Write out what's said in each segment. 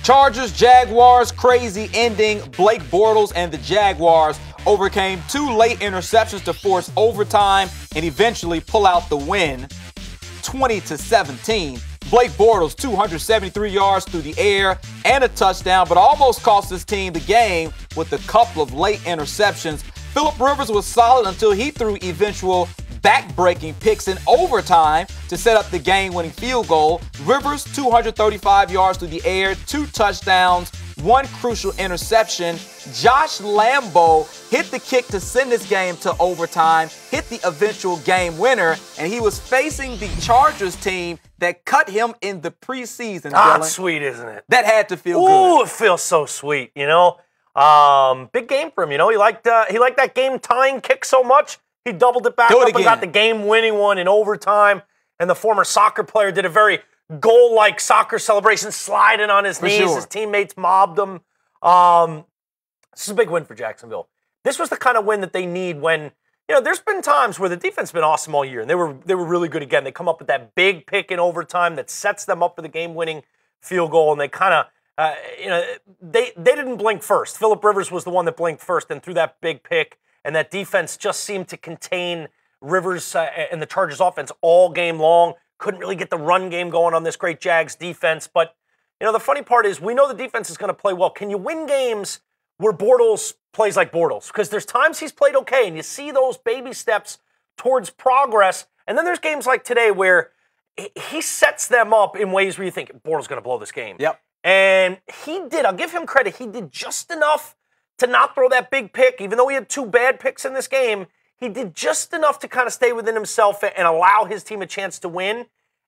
Chargers, Jaguars, crazy ending. Blake Bortles and the Jaguars overcame 2 late interceptions to force overtime and eventually pull out the win, 20-17. Blake Bortles, 273 yards through the air and a touchdown, but almost cost his team the game with a couple of late interceptions. Phillip Rivers was solid until he threw eventual back-breaking picks in overtime to set up the game-winning field goal. Rivers, 235 yards through the air, 2 touchdowns, 1 crucial interception. Josh Lambo hit the kick to send this game to overtime, hit the eventual game winner, and he was facing the Chargers team that cut him in the preseason. It's sweet, isn't it? That had to feel good. Ooh, it feels so sweet, you know? Big game for him, you know? He liked that game-tying kick so much, he doubled it back up and got the game-winning one in overtime. And the former soccer player did a very goal-like soccer celebration, sliding on his knees. Sure. His teammates mobbed him. This is a big win for Jacksonville. This was the kind of win that they need when, you know, there's been times where the defense has been awesome all year, and they were really good again. They come up with that big pick in overtime that sets them up for the game-winning field goal, and they kind of, they didn't blink first. Phillip Rivers was the one that blinked first and threw that big pick, and that defense just seemed to contain Rivers and the Chargers offense all game long. Couldn't really get the run game going on this great Jags defense. But, you know, the funny part is we know the defense is going to play well. Can you win games where Bortles plays like Bortles? Because there's times he's played okay, and you see those baby steps towards progress. And then there's games like today where he sets them up in ways where you think Bortles is going to blow this game. Yep. And he did. I'll give him credit. He did just enough to not throw that big pick. Even though he had 2 bad picks in this game, he did just enough to kind of stay within himself and allow his team a chance to win.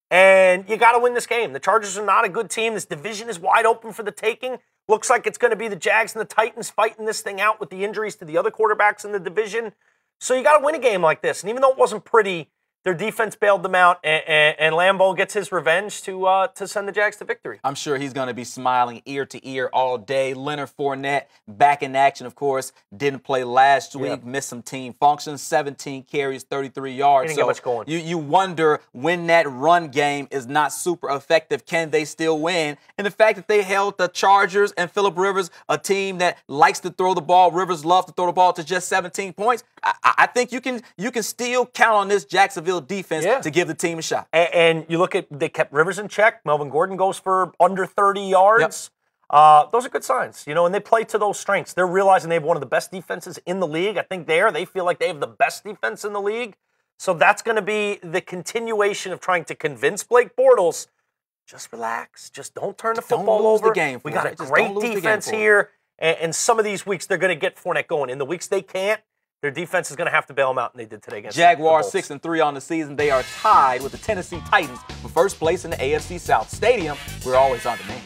And you got to win this game. The Chargers are not a good team. This division is wide open for the taking. Looks like it's going to be the Jags and the Titans fighting this thing out with the injuries to the other quarterbacks in the division. So you got to win a game like this. And even though it wasn't pretty, their defense bailed them out, and Lambo gets his revenge to send the Jags to victory. I'm sure he's going to be smiling ear to ear all day. Leonard Fournette back in action, of course. Didn't play last week, missed some team functions, 17 carries, 33 yards. He didn't get much going. You wonder when that run game is not super effective, can they still win? And the fact that they held the Chargers and Phillip Rivers, a team that likes to throw the ball, Rivers loves to throw the ball, to just 17 points, I think you can still count on this Jacksonville defense to give the team a shot. And you look at, they kept Rivers in check. Melvin Gordon goes for under 30 yards. Yep. Those are good signs, you know, and they play to those strengths. They're realizing they have one of the best defenses in the league. I think they feel like they have the best defense in the league. So that's going to be the continuation of trying to convince Blake Bortles, just relax, just don't turn the football over. We got a great defense here, and some of these weeks they're going to get Fournette going. In the weeks they can't, their defense is going to have to bail them out, and they did today against Jaguars 6-3 on the season. They are tied with the Tennessee Titans for first place in the AFC South. Stadium, we're always on demand.